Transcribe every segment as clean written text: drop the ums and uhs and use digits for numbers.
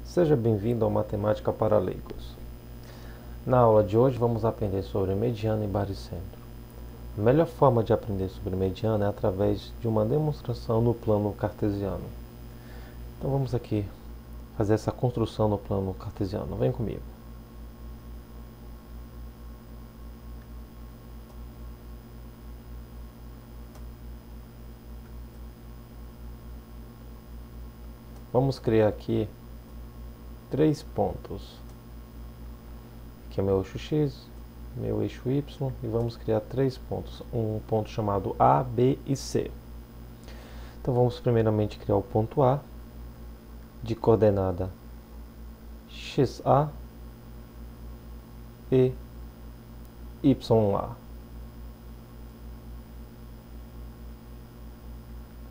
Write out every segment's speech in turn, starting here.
Seja bem-vindo ao Matemática para Leigos. Na aula de hoje vamos aprender sobre mediana e baricentro. A melhor forma de aprender sobre mediana é através de uma demonstração no plano cartesiano. Então vamos aqui fazer essa construção no plano cartesiano. Vem comigo. Vamos criar aqui 3 pontos. Aqui é meu eixo X, meu eixo Y, e vamos criar 3 pontos. Um ponto chamado A, B e C. Então vamos primeiramente criar o ponto A, de coordenada XA e YA.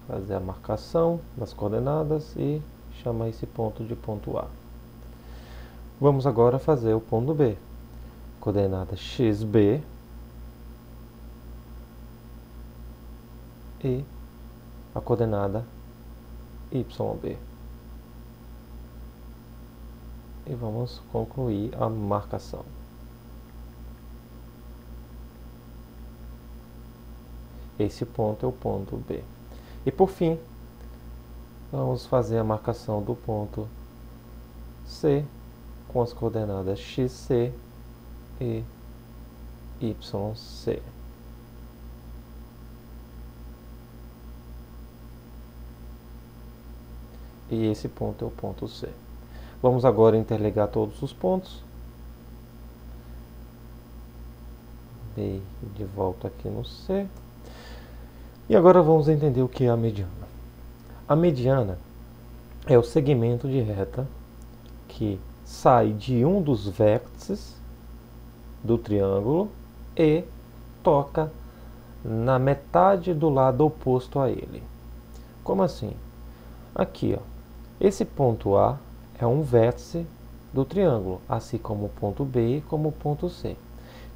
Fazer a marcação das coordenadas e chamar esse ponto de ponto A. Vamos agora fazer o ponto B. Coordenada XB e a coordenada YB. E vamos concluir a marcação. Esse ponto é o ponto B. E por fim, vamos fazer a marcação do ponto C com as coordenadas XC e YC. E esse ponto é o ponto C. Vamos agora interligar todos os pontos. B de volta aqui no C. E agora vamos entender o que é a mediana. A mediana é o segmento de reta que sai de um dos vértices do triângulo e toca na metade do lado oposto a ele. Como assim? Aqui, ó, esse ponto A é um vértice do triângulo, assim como o ponto B e como o ponto C.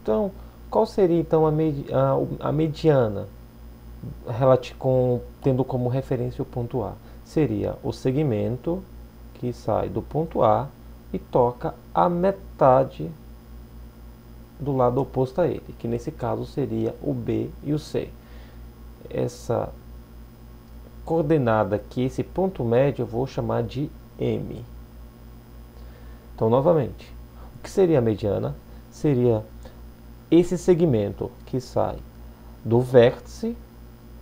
Então, qual seria então a mediana, tendo como referência o ponto A? Seria o segmento que sai do ponto A e toca a metade do lado oposto a ele, que nesse caso seria o B e o C. Essa coordenada aqui, esse ponto médio, eu vou chamar de M. Então, novamente, o que seria a mediana? Seria esse segmento que sai do vértice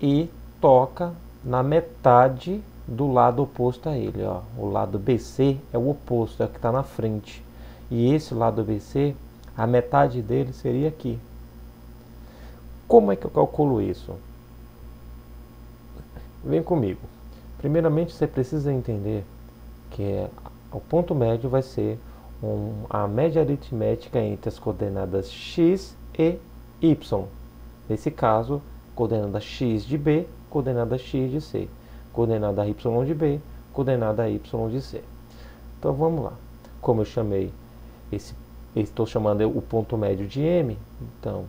e toca na metade do lado oposto a ele. Ó. O lado BC é o oposto, é o que está na frente. E esse lado BC, a metade dele seria aqui. Como é que eu calculo isso? Vem comigo. Primeiramente, você precisa entender que o ponto médio vai ser a média aritmética entre as coordenadas x e y. Nesse caso, coordenada x de B, coordenada x de C. Coordenada y de B, coordenada y de C. Então vamos lá. Como eu chamei estou chamando o ponto médio de M, então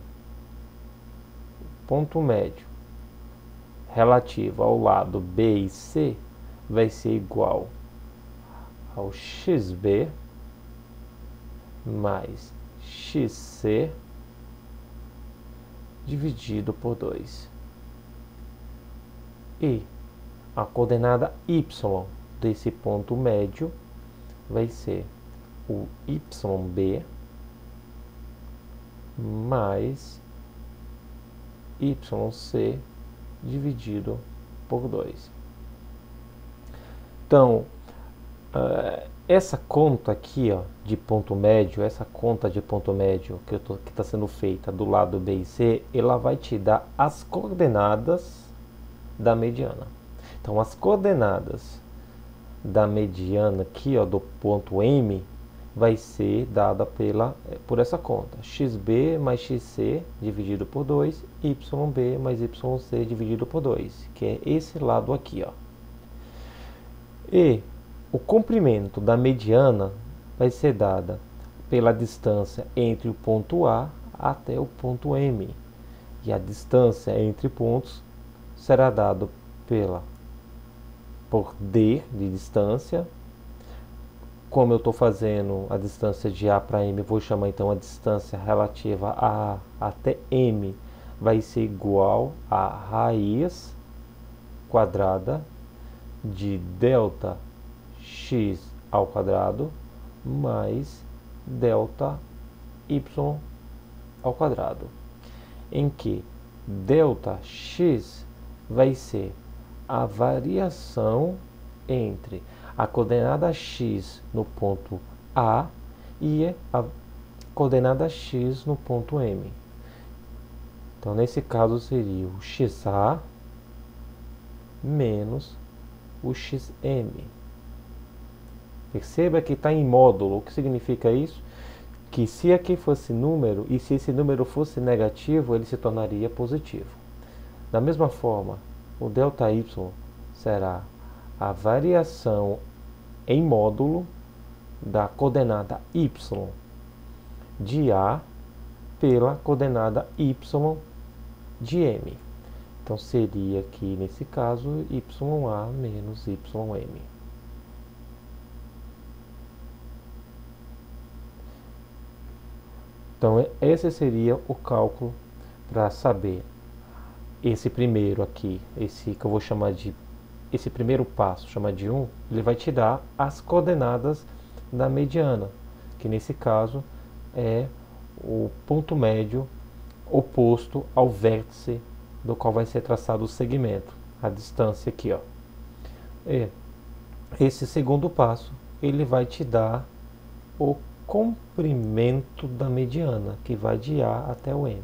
ponto médio relativo ao lado B e C vai ser igual ao XB mais XC dividido por 2. E a coordenada Y desse ponto médio vai ser o YB mais YC dividido por 2. Então, essa conta aqui, ó, de ponto médio, essa conta de ponto médio que está sendo feita do lado B e C, ela vai te dar as coordenadas da mediana. Então, as coordenadas da mediana aqui, ó, do ponto M, vai ser dada por essa conta. XB mais XC dividido por 2, YB mais YC dividido por 2, que é esse lado aqui, ó. E o comprimento da mediana vai ser dada pela distância entre o ponto A até o ponto M. E a distância entre pontos será dada por D de distância como eu estou fazendo a distância de A para M, vou chamar então a distância relativa a A até M vai ser igual a raiz quadrada de delta x ao quadrado mais delta y ao quadrado, em que delta x vai ser a variação entre a coordenada x no ponto A e a coordenada x no ponto M. Então, nesse caso, seria o xa menos o xm. Perceba que está em módulo. O que significa isso? Que se aqui fosse número, e se esse número fosse negativo, ele se tornaria positivo. Da mesma forma, o ΔY será a variação em módulo da coordenada y de A pela coordenada y de M. Então, seria aqui, nesse caso, YA menos YM. Então, esse seria o cálculo para saber esse primeiro aqui, esse que eu vou chamar de, esse primeiro passo, chamar de 1, ele vai te dar as coordenadas da mediana, que nesse caso é o ponto médio oposto ao vértice do qual vai ser traçado o segmento, a distância aqui, ó. E esse segundo passo, ele vai te dar o comprimento da mediana, que vai de A até o M.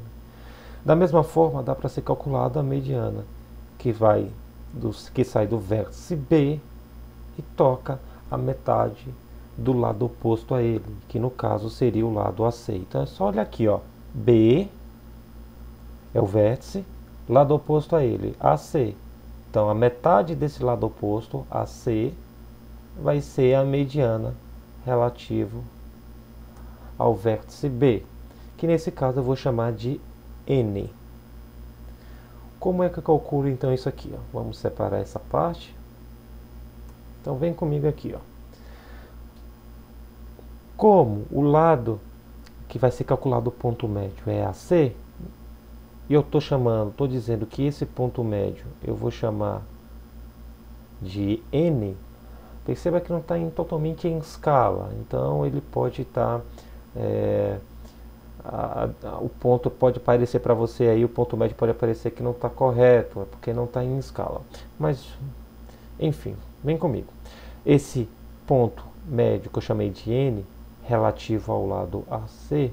Da mesma forma, dá para ser calculada a mediana, que sai do vértice B e toca a metade do lado oposto a ele, que no caso seria o lado AC. Então é só olhar aqui, ó, B é o vértice, lado oposto a ele, AC. Então a metade desse lado oposto, AC, vai ser a mediana relativo ao vértice B, que nesse caso eu vou chamar de N. Como é que eu calculo então isso aqui? Ó? Vamos separar essa parte. Então vem comigo aqui, ó. Como o lado que vai ser calculado o ponto médio é AC, e eu estou dizendo que esse ponto médio eu vou chamar de N, perceba que não está totalmente em escala, então ele pode estar, o ponto pode aparecer para você aí, o ponto médio pode aparecer que não está correto, é porque não está em escala. Mas, enfim, vem comigo. Esse ponto médio que eu chamei de N, relativo ao lado AC,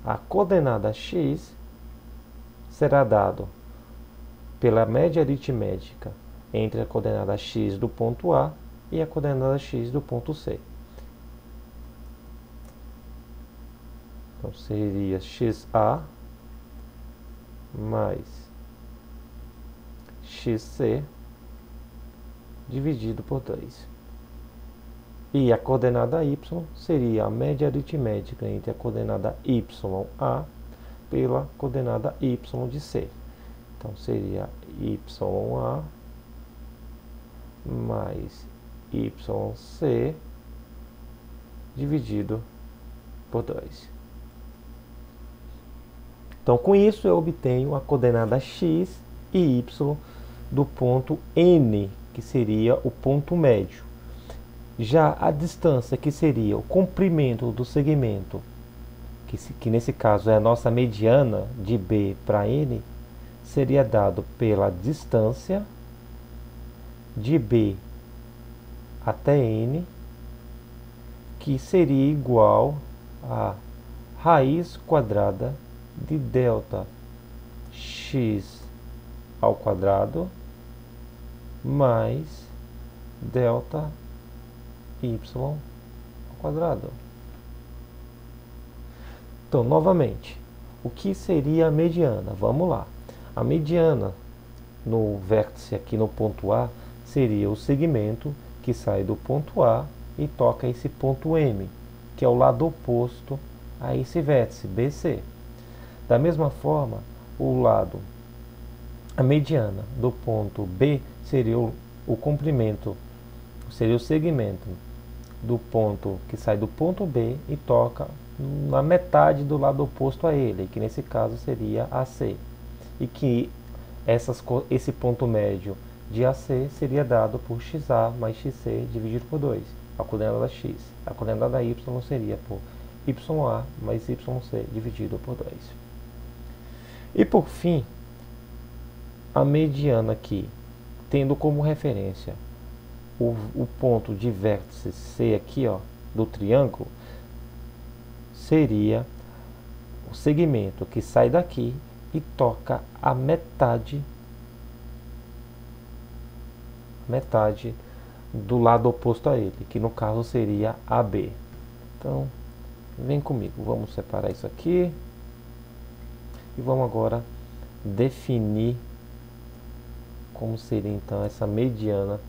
a coordenada x será dado pela média aritmética entre a coordenada x do ponto A e a coordenada x do ponto C. Então, seria xa mais xc dividido por 2. E a coordenada y seria a média aritmética entre a coordenada ya pela coordenada y de c. Então, seria ya mais yc dividido por 2. Então, com isso, eu obtenho a coordenada x e y do ponto N, que seria o ponto médio. Já a distância, que seria o comprimento do segmento, que nesse caso é a nossa mediana de B para N, seria dado pela distância de B até N, que seria igual a raiz quadrada de delta x ao quadrado mais delta y ao quadrado. Então, novamente, o que seria a mediana? Vamos lá. A mediana no vértice aqui no ponto A seria o segmento que sai do ponto A e toca esse ponto M, que é o lado oposto a esse vértice BC. Da mesma forma, a mediana do ponto B seria o comprimento, seria o segmento do ponto que sai do ponto B e toca na metade do lado oposto a ele, que nesse caso seria AC. E que esse ponto médio de AC seria dado por XA mais XC dividido por 2, a coordenada X. A coordenada Y seria por YA mais YC dividido por 2. E por fim, a mediana aqui, tendo como referência o ponto de vértice C aqui, ó, do triângulo, seria o segmento que sai daqui e toca a metade do lado oposto a ele, que no caso seria AB. Então, vem comigo, vamos separar isso aqui e vamos agora definir como seria então essa mediana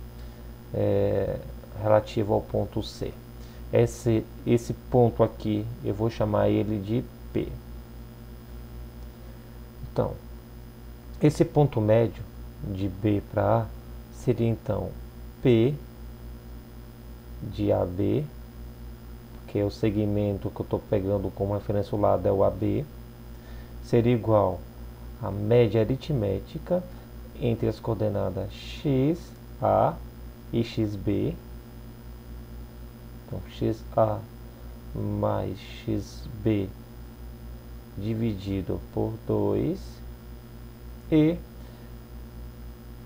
relativa ao ponto C. Esse ponto aqui eu vou chamar ele de P. Então, esse ponto médio de B para A seria então P de AB, que é o segmento que eu estou pegando como referência ao lado é o AB, seria igual a média aritmética entre as coordenadas XA e XB. Então, XA mais XB dividido por 2 e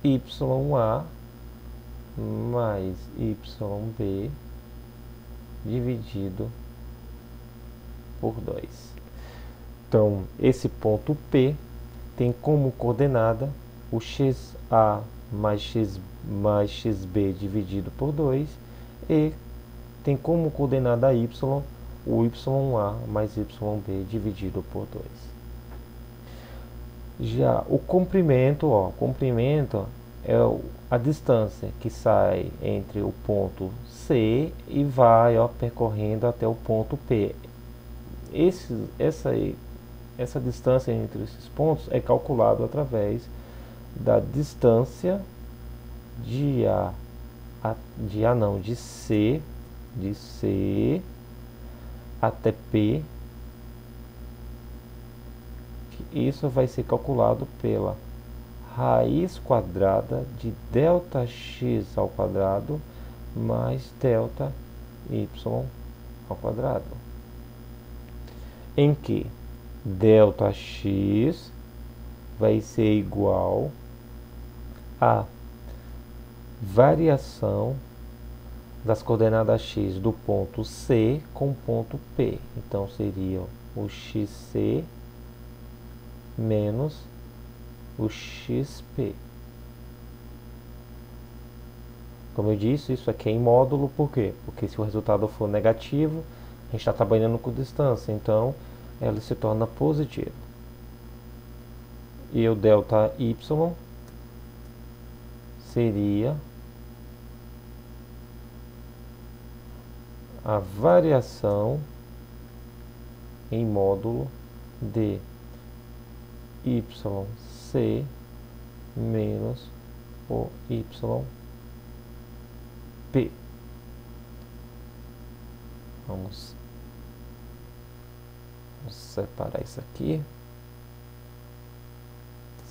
YA mais YB dividido por 2. Então, esse ponto P tem como coordenada o XA mais XB dividido por 2 e tem como coordenada Y o YA mais YB dividido por 2. Já o comprimento, é a distância que sai entre o ponto C e vai percorrendo até o ponto P. Essa distância entre esses pontos é calculado através da distância de C até P. Isso vai ser calculado pela raiz quadrada de ΔX ao quadrado mais ΔY ao quadrado, em que ΔX vai ser igual a variação das coordenadas x do ponto C com o ponto P. Então seria o XC menos o XP. Como eu disse, isso aqui é em módulo, por quê? Porque se o resultado for negativo, a gente está trabalhando com distância, então ela se torna positiva. E o ΔY seria a variação em módulo de YC menos o YP. Vamos separar isso aqui.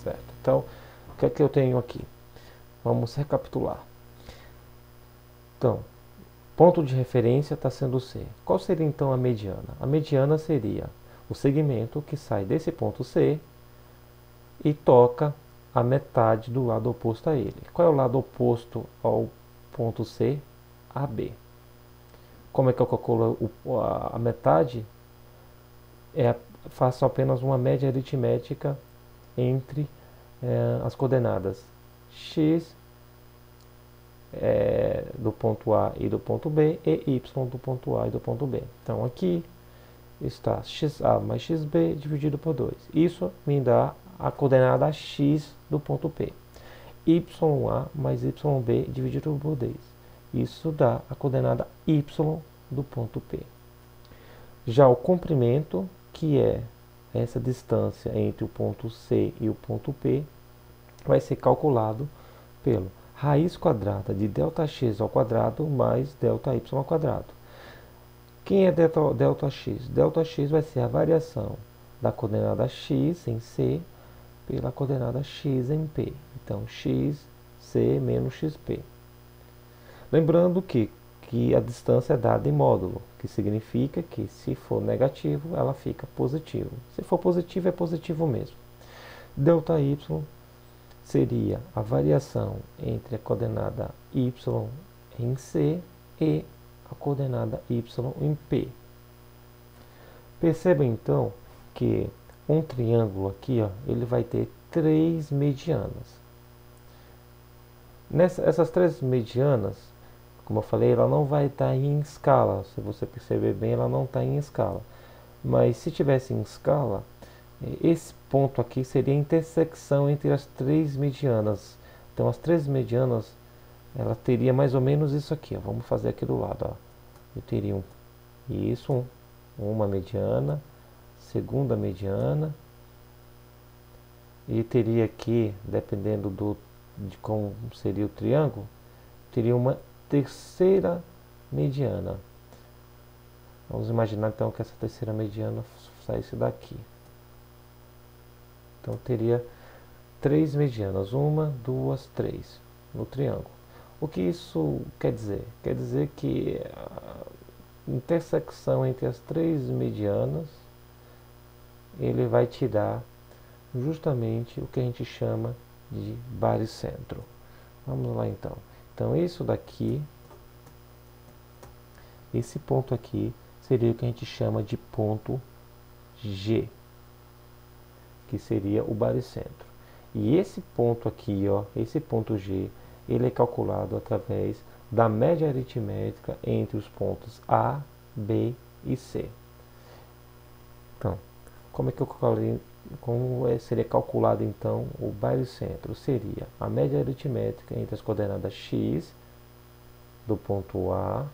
Certo. Então, o que é que eu tenho aqui? Vamos recapitular. Então, ponto de referência está sendo C. Qual seria então a mediana? A mediana seria o segmento que sai desse ponto C e toca a metade do lado oposto a ele. Qual é o lado oposto ao ponto C? AB. Como é que eu calculo a metade? Faço apenas uma média aritmética entre as coordenadas x do ponto A e do ponto B e y do ponto A e do ponto B. Então aqui está XA mais XB dividido por 2. Isso me dá a coordenada x do ponto P. YA mais YB dividido por 2. Isso dá a coordenada y do ponto P. Já o comprimento, que é essa distância entre o ponto C e o ponto P, vai ser calculado pelo raiz quadrada de ΔX ao quadrado mais ΔY ao quadrado. Quem é ΔX? ΔX vai ser a variação da coordenada x em C pela coordenada x em P. Então, x, C menos xp. Lembrando que a distância é dada em módulo, que significa que se for negativo, ela fica positivo. Se for positivo, é positivo mesmo. ΔY seria a variação entre a coordenada y em C e a coordenada y em P. Perceba então que um triângulo aqui, ó, ele vai ter três medianas. Essas três medianas, como eu falei, ela não vai estar em escala. Se você perceber bem, ela não está em escala. Mas se tivesse em escala, esse ponto aqui seria a intersecção entre as três medianas. Então, as três medianas, ela teria mais ou menos isso aqui. Ó. Vamos fazer aqui do lado. Ó. Eu teria uma mediana, segunda mediana, e teria aqui, dependendo de como seria o triângulo, teria uma terceira mediana. Vamos imaginar então que essa terceira mediana saísse daqui. Então teria três medianas, uma, duas, três, no triângulo. O que isso quer dizer? Quer dizer que a intersecção entre as três medianas, ele vai te dar justamente o que a gente chama de baricentro. Vamos lá então. Então isso daqui, esse ponto aqui, seria o que a gente chama de ponto G, que seria o baricentro. E esse ponto aqui, ó, esse ponto G, ele é calculado através da média aritmética entre os pontos A, B e C. Então, seria calculado então o baricentro? Seria a média aritmética entre as coordenadas x do ponto A,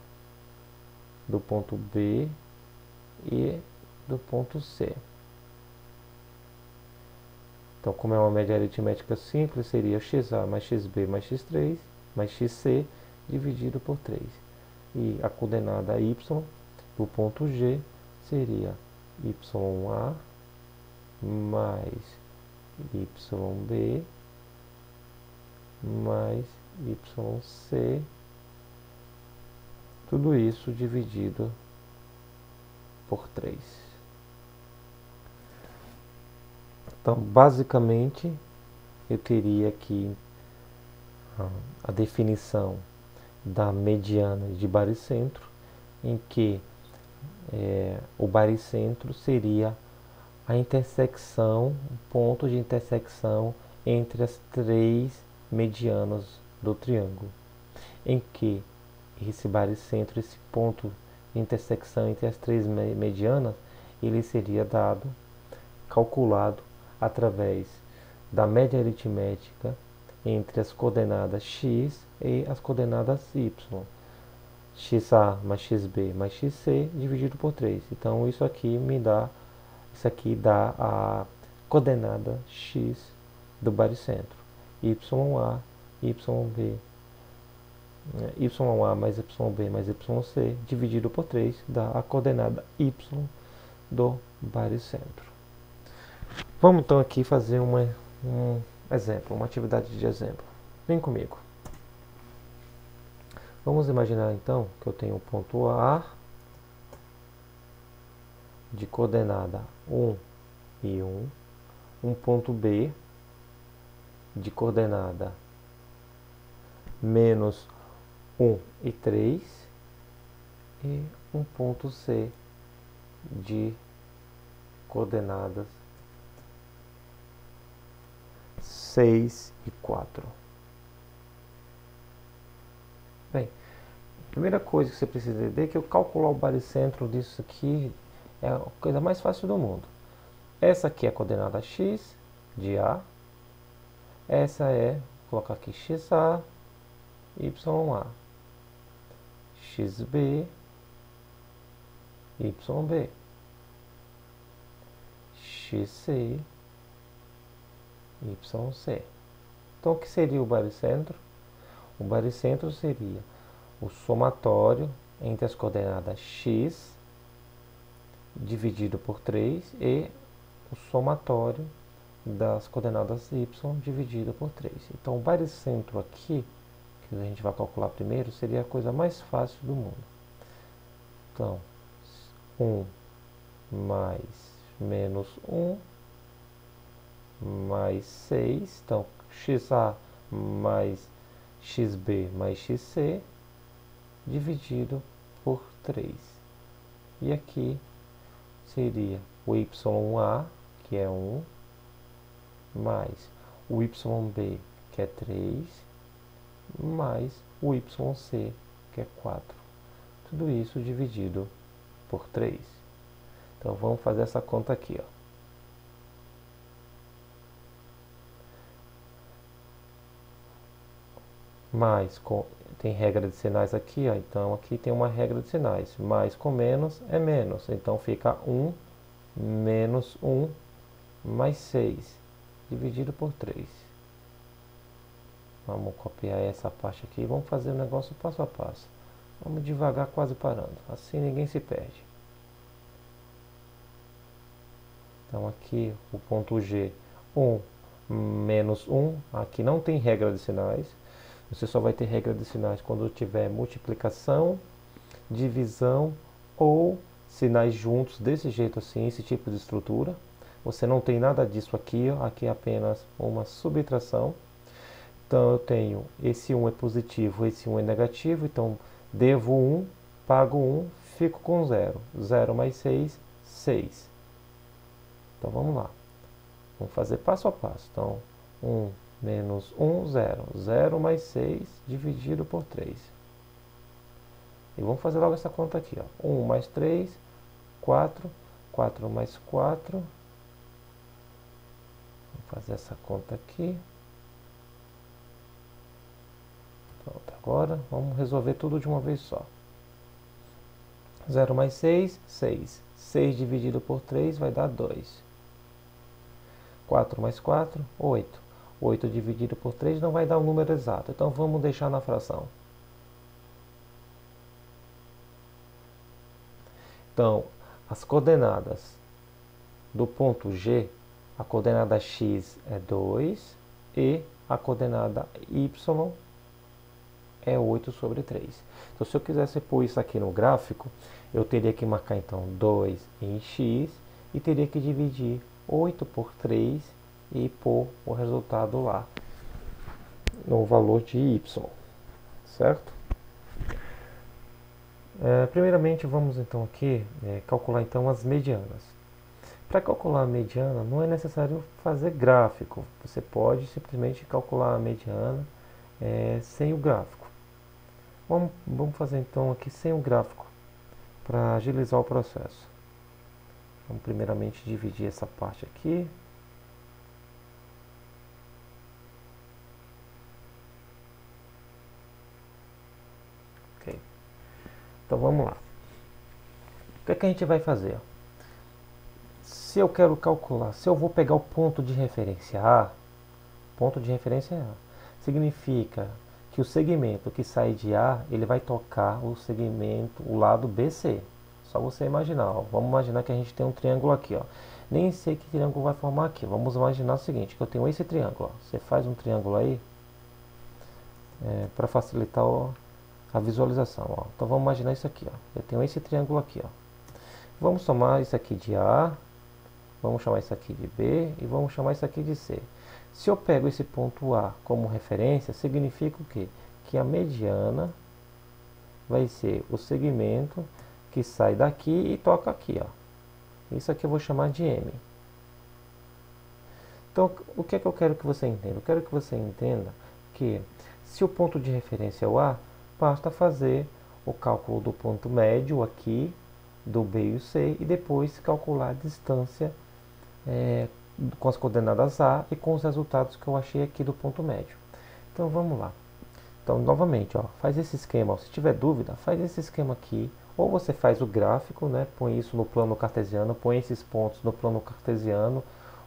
do ponto B e do ponto C. Então, como é uma média aritmética simples, seria xa mais xb mais x3 mais xc dividido por 3. E a coordenada y do ponto G seria ya mais yb mais yc, tudo isso dividido por 3. Então, basicamente, eu teria aqui a definição da mediana de baricentro, em que o baricentro seria a intersecção, o ponto de intersecção entre as três medianas do triângulo, em que esse baricentro, esse ponto de intersecção entre as três medianas, ele seria calculado através da média aritmética entre as coordenadas x e as coordenadas y. xa mais xb mais xc dividido por 3. Então isso aqui dá a coordenada x do baricentro. Ya, yb, ya mais yb mais yc dividido por 3 dá a coordenada y do baricentro. Vamos então aqui fazer um exemplo, uma atividade de exemplo. Vem comigo. Vamos imaginar então que eu tenho um ponto A de coordenada 1 e 1, um ponto B de coordenada menos 1 e 3 e um ponto C de coordenadas 6 e 4. Bem, a primeira coisa que você precisa entender é que eu calcular o baricentro disso aqui é a coisa mais fácil do mundo. Essa aqui é a coordenada x de A. Essa vou colocar aqui xa, ya, xb, yb, xc, yc. Então, o que seria o baricentro? O baricentro seria o somatório entre as coordenadas x dividido por 3 e o somatório das coordenadas y dividido por 3. Então, o baricentro aqui, que a gente vai calcular primeiro, seria a coisa mais fácil do mundo. Então, 1 mais menos 1 mais 6. Então, xa mais xb mais xc dividido por 3. E aqui seria o ya, que é 1, mais o yb, que é 3, mais o yc, que é 4. Tudo isso dividido por 3. Então, vamos fazer essa conta aqui, ó. Mais, tem regra de sinais aqui, ó, então aqui tem uma regra de sinais. Mais com menos é menos, então fica 1 menos 1 mais 6, dividido por 3. Vamos copiar essa parte aqui e vamos fazer o negócio passo a passo. Vamos devagar, quase parando, assim ninguém se perde. Então aqui o ponto G, 1 menos 1, aqui não tem regra de sinais. Você só vai ter regra de sinais quando tiver multiplicação, divisão ou sinais juntos desse jeito assim, esse tipo de estrutura. Você não tem nada disso aqui, ó. Aqui é apenas uma subtração. Então eu tenho esse 1 é positivo, esse 1 é negativo, então devo 1, pago 1, fico com 0. 0 mais 6, 6. Então vamos lá. Vamos fazer passo a passo. Então 1 menos 1, 0. 0 mais 6 dividido por 3. E vamos fazer logo essa conta aqui, ó. 1 mais 3, 4. 4 mais 4. Vamos fazer essa conta aqui. Pronto, agora vamos resolver tudo de uma vez só. 0 mais 6, 6. 6 dividido por 3 vai dar 2. 4 mais 4, 8. 8 dividido por 3 não vai dar o número exato, então vamos deixar na fração. Então, as coordenadas do ponto G, a coordenada x é 2 e a coordenada y é 8 sobre 3. Então, se eu quisesse pôr isso aqui no gráfico, eu teria que marcar então 2 em x e teria que dividir 8 por 3 e pôr o resultado lá no valor de y, certo? Primeiramente vamos então aqui calcular então as medianas. Para calcular a mediana não é necessário fazer gráfico, você pode simplesmente calcular a mediana sem o gráfico. Vamos fazer então aqui sem o gráfico para agilizar o processo. Vamos primeiramente dividir essa parte aqui. Então vamos lá. O que é que a gente vai fazer? Se eu quero calcular, se eu vou pegar o ponto de referência A, significa que o segmento que sai de A, ele vai tocar o segmento, o lado BC. Só você imaginar, ó. Vamos imaginar que a gente tem um triângulo aqui, ó. Nem sei que triângulo vai formar aqui. Vamos imaginar o seguinte, que eu tenho esse triângulo, ó. Você faz um triângulo aí, para facilitar a visualização, ó. Então vamos imaginar isso aqui, ó. Eu tenho esse triângulo aqui, ó. Vamos somar isso aqui de A, vamos chamar isso aqui de B e vamos chamar isso aqui de C. Se eu pego esse ponto A como referência, significa o quê? Que a mediana vai ser o segmento que sai daqui e toca aqui, ó. Isso aqui eu vou chamar de M. Então, o que é que eu quero que você entenda? Eu quero que você entenda que se o ponto de referência é o A, basta fazer o cálculo do ponto médio aqui, do B e o C, e depois calcular a distância com as coordenadas A e com os resultados que eu achei aqui do ponto médio. Então vamos lá. Então novamente, ó, faz esse esquema. Ó, se tiver dúvida, faz esse esquema aqui. Ou você faz o gráfico, né, põe isso no plano cartesiano, põe esses pontos no plano cartesiano,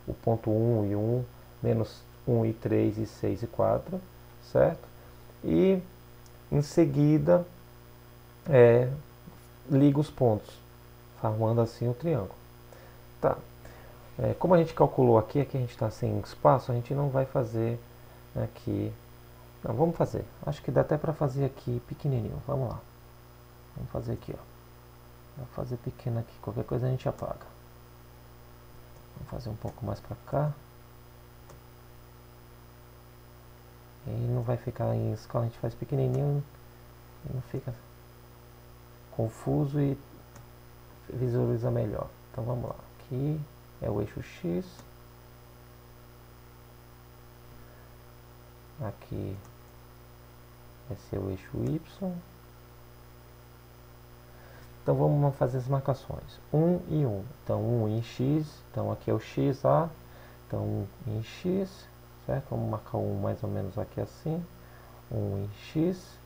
o ponto 1 e 1, menos 1 e 3 e 6 e 4, certo? e em seguida liga os pontos, formando assim o triângulo. Tá. Como a gente calculou aqui, aqui a gente está sem espaço, a gente não vai fazer aqui. Não, vamos fazer. Acho que dá até para fazer aqui pequenininho. Vamos lá. Vamos fazer aqui, ó. Vou fazer pequeno aqui. Qualquer coisa a gente apaga. Vamos fazer um pouco mais para cá. E não vai ficar em escala, a gente faz pequenininho e não fica confuso e visualiza melhor. Então vamos lá. Aqui é o eixo X. Aqui vai ser o eixo Y. Então vamos fazer as marcações. 1 e 1. Então 1 em X. Então aqui é o XA. Então 1 em X. Certo? Vamos marcar 1 mais ou menos aqui assim. 1 em X.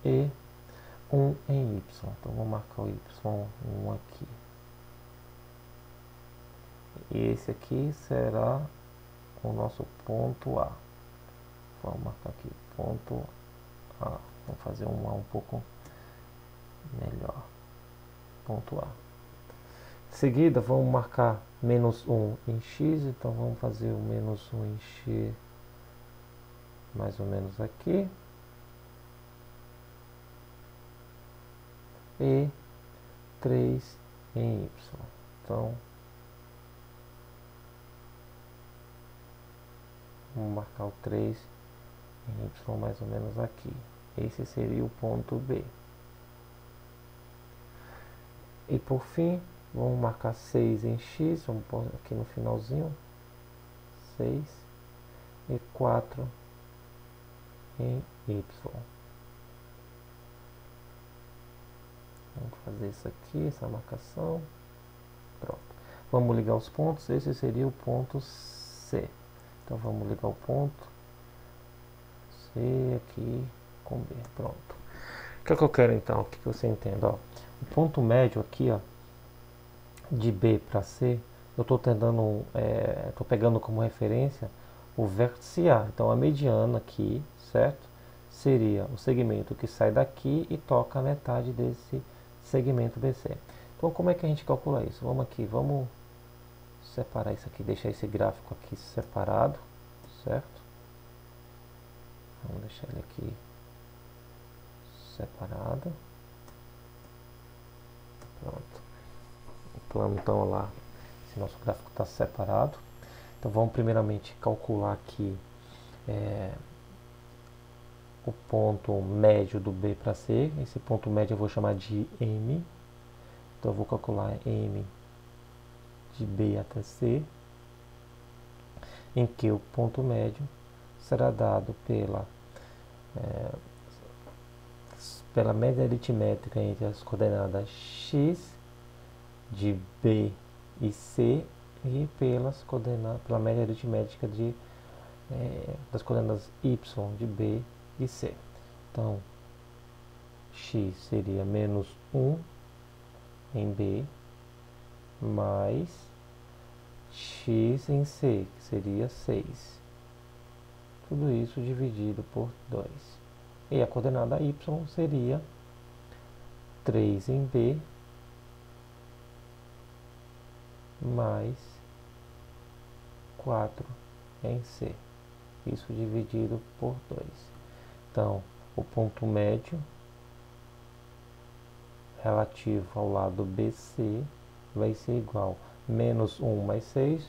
E 1 em Y. Então vou marcar o Y1 aqui. E esse aqui será o nosso ponto A. Vamos marcar aqui ponto A. Vamos fazer um A um pouco melhor. Ponto A. Em seguida vamos marcar menos 1 em X. Então vamos fazer o menos 1 em X mais ou menos aqui. E 3 em Y. Então vamos marcar o 3 em Y mais ou menos aqui. Esse seria o ponto B. E por fim, vamos marcar 6 em X, vamos pôr aqui no finalzinho. 6 e 4 em Y. Vamos fazer isso aqui, essa marcação. Pronto. Vamos ligar os pontos. Esse seria o ponto C. Então vamos ligar o ponto C aqui com B. Pronto. O que é que eu quero então? O que você entenda? Ó, o ponto médio aqui, ó, de B para C, eu estou tentando, estou pegando como referência o vértice A. Então a mediana aqui, certo? Seria o segmento que sai daqui e toca a metade desse segmento BC. Então como é que a gente calcula isso? Vamos aqui, vamos separar isso aqui, deixar esse gráfico aqui separado, certo? Vamos deixar ele aqui separado. Pronto. O plano então lá, esse nosso gráfico está separado. Então vamos primeiramente calcular aqui o ponto médio do B para C. Esse ponto médio eu vou chamar de M. Então eu vou calcular M de B até C, em que o ponto médio será dado pela média aritmétrica entre as coordenadas x de B e C e pela média aritmétrica das coordenadas y de B e C. Então, x seria menos 1 em B mais x em C, que seria 6. Tudo isso dividido por 2. E a coordenada y seria 3 em B mais 4 em C. Isso dividido por 2. Então, o ponto médio relativo ao lado BC vai ser igual a menos 1 mais 6.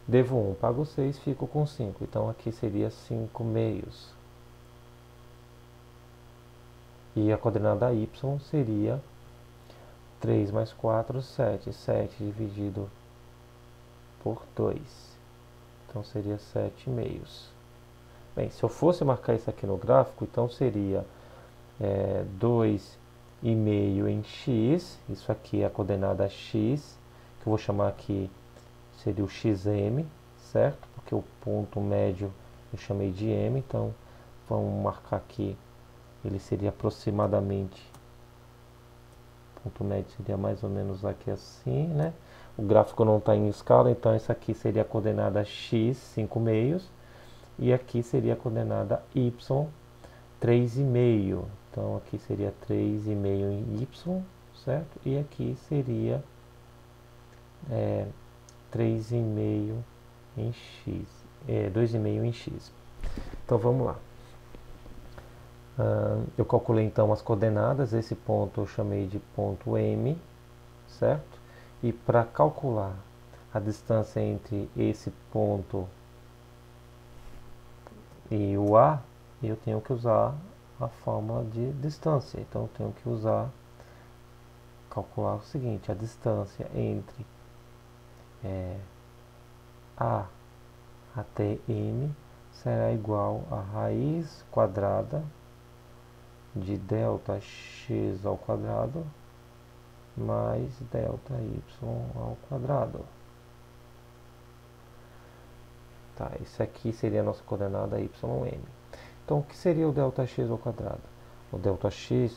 Devo 1, pago 6, fico com 5. Então, aqui seria 5 meios. E a coordenada y seria 3 mais 4, 7. 7 dividido por 2. Então, seria 7 meios. Bem, se eu fosse marcar isso aqui no gráfico, então seria 2,5 em x. Isso aqui é a coordenada x, que eu vou chamar aqui, seria o xm, certo? Porque o ponto médio eu chamei de m, então vamos marcar aqui, ele seria aproximadamente, o ponto médio seria mais ou menos aqui assim, né? O gráfico não está em escala, então isso aqui seria a coordenada x, 5 meios, e aqui seria a coordenada y, 3,5. Então aqui seria 3,5 em y, certo? E aqui seria 3,5 em x, 2,5 em x. Então vamos lá. Eu calculei então as coordenadas, esse ponto eu chamei de ponto M, certo? E para calcular a distância entre esse ponto e o A, eu tenho que usar a fórmula de distância. Então eu tenho que calcular o seguinte: a distância entre A até M será igual a raiz quadrada de delta x ao quadrado mais delta y ao quadrado. Tá, isso aqui seria a nossa coordenada ym. Então, o que seria o delta x ao quadrado? O delta x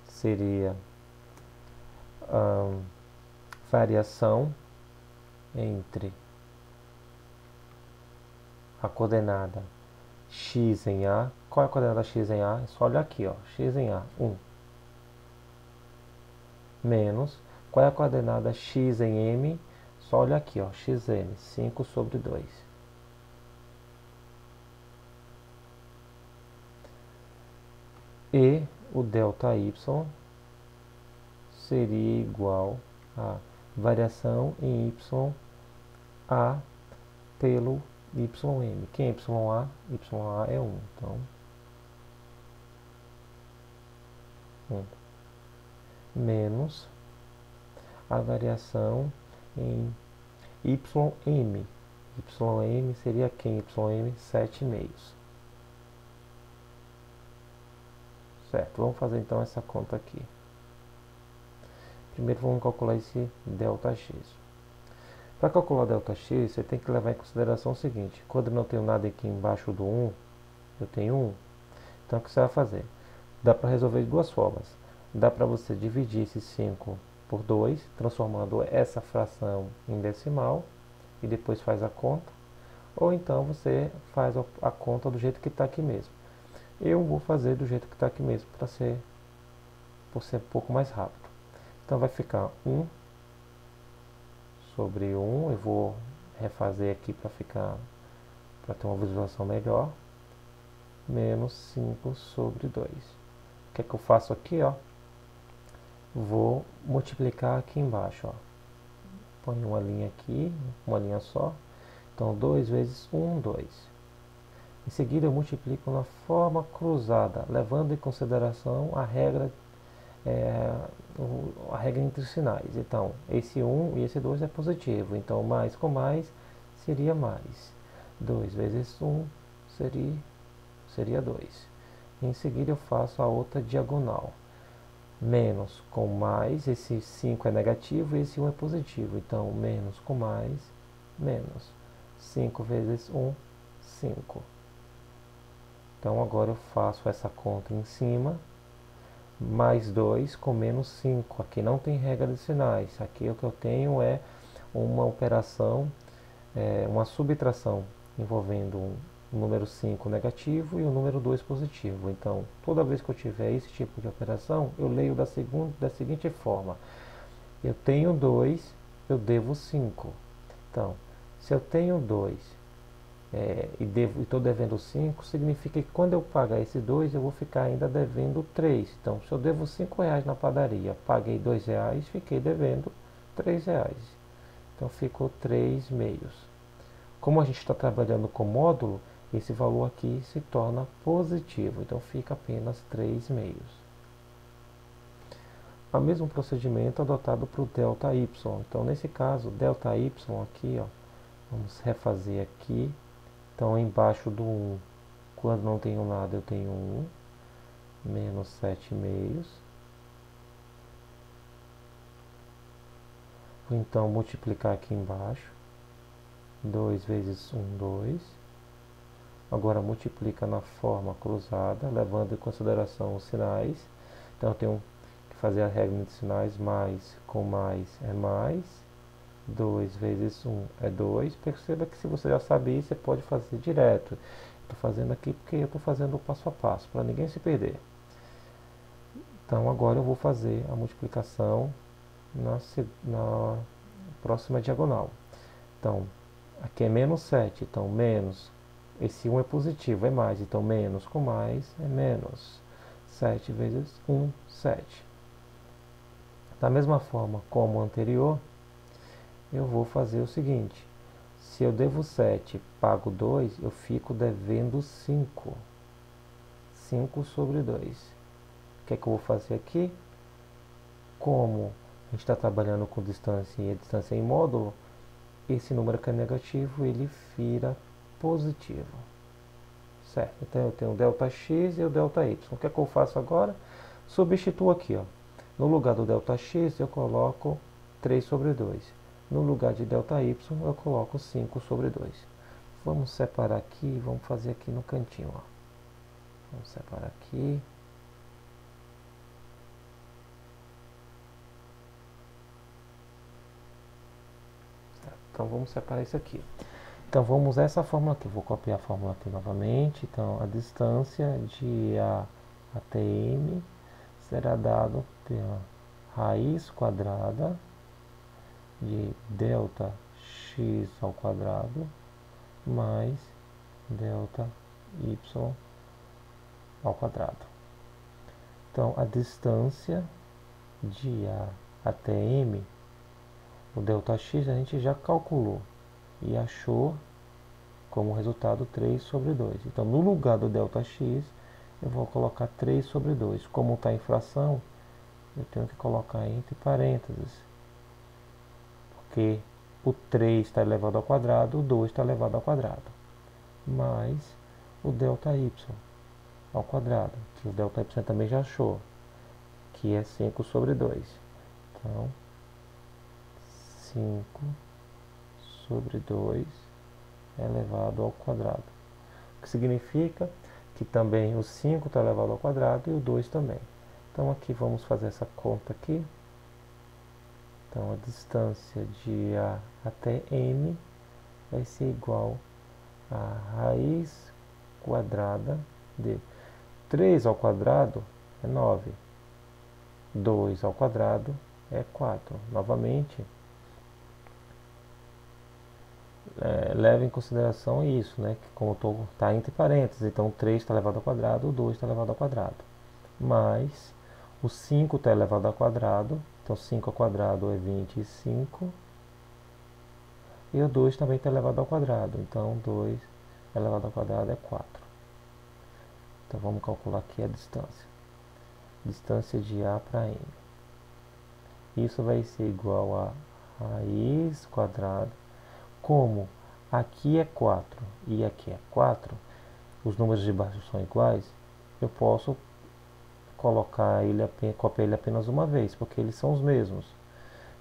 seria a variação entre a coordenada x em A. Qual é a coordenada x em A? É só olhar aqui, ó, x em A, 1. Menos, qual é a coordenada x em M? Só olha aqui, ó, xm, 5 sobre 2. E o delta y seria igual a variação em YA pelo YM. Quem é YA? YA é 1. Então, 1 menos a variação em YM. YM seria quem? YM 7 meios. Certo, vamos fazer então essa conta aqui. Primeiro vamos calcular esse ΔX. Para calcular ΔX, você tem que levar em consideração o seguinte: quando eu não tenho nada aqui embaixo do 1, eu tenho 1. Então o que você vai fazer? Dá para resolver de duas formas. Dá para você dividir esse 5 por 2, transformando essa fração em decimal, e depois faz a conta. Ou então você faz a conta do jeito que está aqui mesmo. Eu vou fazer do jeito que está aqui mesmo, por ser um pouco mais rápido. Então vai ficar 1 sobre 1. Eu vou refazer aqui para ter uma visualização melhor. Menos 5 sobre 2. O que é que eu faço aqui, ó? Vou multiplicar aqui embaixo, ó. Põe uma linha aqui, uma linha só. Então 2 vezes 1, 2. Em seguida eu multiplico na forma cruzada, levando em consideração a regra entre sinais. Então, esse 1 e esse 2 é positivo. Então, mais com mais seria mais. 2 vezes 1 seria 2. Em seguida, eu faço a outra diagonal. Menos com mais, esse 5 é negativo e esse 1 é positivo. Então, menos com mais, menos. 5 vezes 1, 5. Então, agora eu faço essa conta em cima. Mais 2 com menos 5. Aqui não tem regra de sinais. Aqui o que eu tenho é uma operação, uma subtração envolvendo um número 5 negativo e o número 2 positivo. Então, toda vez que eu tiver esse tipo de operação, eu leio da seguinte forma: eu tenho 2, eu devo 5. Então, se eu tenho 2 e estou devendo 5, significa que quando eu pagar esse 2, eu vou ficar ainda devendo 3. Então, se eu devo 5 reais na padaria, paguei 2 reais, fiquei devendo 3 reais. Então, ficou 3 meios. Como a gente está trabalhando com módulo, esse valor aqui se torna positivo. Então, fica apenas 3 meios. O mesmo procedimento adotado para o ΔY. Então, nesse caso, ΔY aqui, ó, vamos refazer aqui. Então, embaixo do 1, quando não tenho nada, eu tenho 1, menos 7 meios. Vou então multiplicar aqui embaixo. 2 vezes 1, 2. Agora multiplica na forma cruzada, levando em consideração os sinais. Então, eu tenho que fazer a regra de sinais: mais com mais é mais. 2 vezes 1 é 2. Perceba que se você já sabe isso, você pode fazer direto. Estou fazendo aqui porque eu estou fazendo o passo a passo, para ninguém se perder. Então agora eu vou fazer a multiplicação na próxima diagonal. Então, aqui é menos 7, então menos, esse 1 é positivo, é mais, então menos com mais é menos. 7 vezes 1, 7. Da mesma forma como o anterior, eu vou fazer o seguinte: se eu devo 7, pago 2, eu fico devendo 5. 5 sobre 2. O que é que eu vou fazer aqui? Como a gente está trabalhando com distância e a distância é em módulo, esse número que é negativo, ele vira positivo. Certo? Então eu tenho o ΔX e o ΔY. O que é que eu faço agora? Substituo aqui, ó. No lugar do ΔX, eu coloco 3 sobre 2. No lugar de ΔY, eu coloco 5 sobre 2. Vamos separar aqui e vamos fazer aqui no cantinho, ó. Vamos separar aqui. Então vamos separar isso aqui. Então vamos usar essa fórmula aqui. Vou copiar a fórmula aqui novamente. Então a distância de A até M será dado pela raiz quadrada de ΔX ao quadrado mais ΔY ao quadrado. Então a distância de A até M, o ΔX a gente já calculou e achou como resultado 3 sobre 2. Então, no lugar do ΔX, eu vou colocar 3 sobre 2. Como está em fração, eu tenho que colocar entre parênteses, porque o 3 está elevado ao quadrado, o 2 está elevado ao quadrado, mais o ΔY ao quadrado, que o ΔY também já achou, que é 5 sobre 2. Então, 5 sobre 2 elevado ao quadrado. O que significa que também o 5 está elevado ao quadrado e o 2 também. Então aqui vamos fazer essa conta aqui. Então a distância de A até M vai ser igual a raiz quadrada de 3 ao quadrado é 9. 2 ao quadrado é 4. Novamente, leva em consideração isso, né? Que como está entre parênteses, então 3 está elevado ao quadrado, o 2 está elevado ao quadrado. Mais o 5 está elevado ao quadrado, então 5 ao quadrado é 25. E o 2 também está elevado ao quadrado, então 2 elevado ao quadrado é 4. Então vamos calcular aqui a distância. Distância de A para M. Isso vai ser igual a raiz quadrada. Como aqui é 4 e aqui é 4, os números de baixo são iguais, eu posso copiar ele apenas uma vez, porque eles são os mesmos.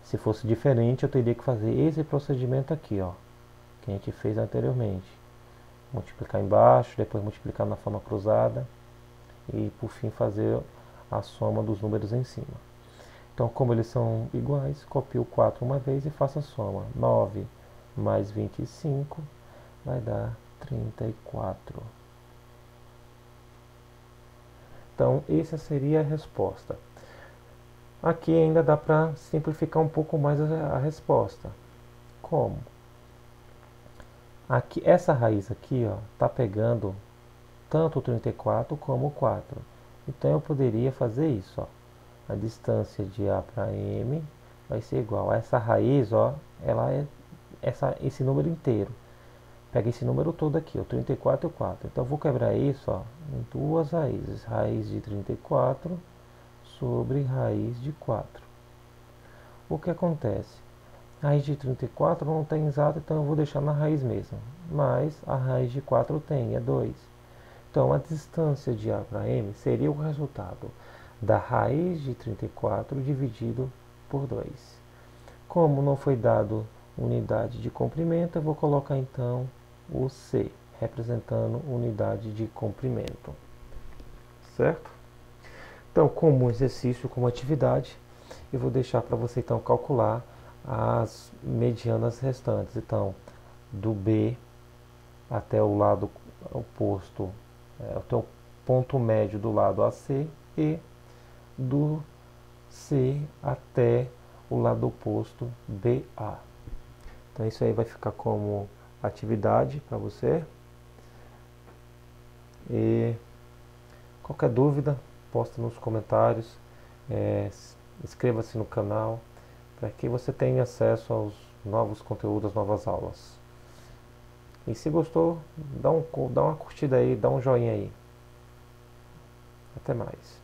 Se fosse diferente, eu teria que fazer esse procedimento aqui, ó, que a gente fez anteriormente. Multiplicar embaixo, depois multiplicar na forma cruzada e, por fim, fazer a soma dos números em cima. Então, como eles são iguais, copio 4 uma vez e faço a soma. 9 mais 25 vai dar 34. Então, essa seria a resposta. Aqui ainda dá para simplificar um pouco mais a resposta. Como? Aqui, essa raiz aqui está pegando tanto o 34 como o 4. Então, eu poderia fazer isso. Ó. A distância de A para M vai ser igual a essa raiz, ó, ela é esse número inteiro. Pega esse número todo aqui, o 34 e o 4. Então eu vou quebrar isso em duas raízes. Raiz de 34 sobre raiz de 4. O que acontece? A raiz de 34 não tem exato, então eu vou deixar na raiz mesmo. Mas a raiz de 4 tem, é 2. Então a distância de A para M seria o resultado da raiz de 34 dividido por 2. Como não foi dado unidade de comprimento, eu vou colocar então o C, representando unidade de comprimento. Certo? Então, como exercício, como atividade, eu vou deixar para você então calcular as medianas restantes. Então, do B até o lado oposto, até o ponto médio do lado AC e do C até o lado oposto BA. Então isso aí vai ficar como atividade para você. E qualquer dúvida, posta nos comentários, inscreva-se no canal para que você tenha acesso aos novos conteúdos, novas aulas. E se gostou, dá uma curtida aí, dá um joinha aí. Até mais.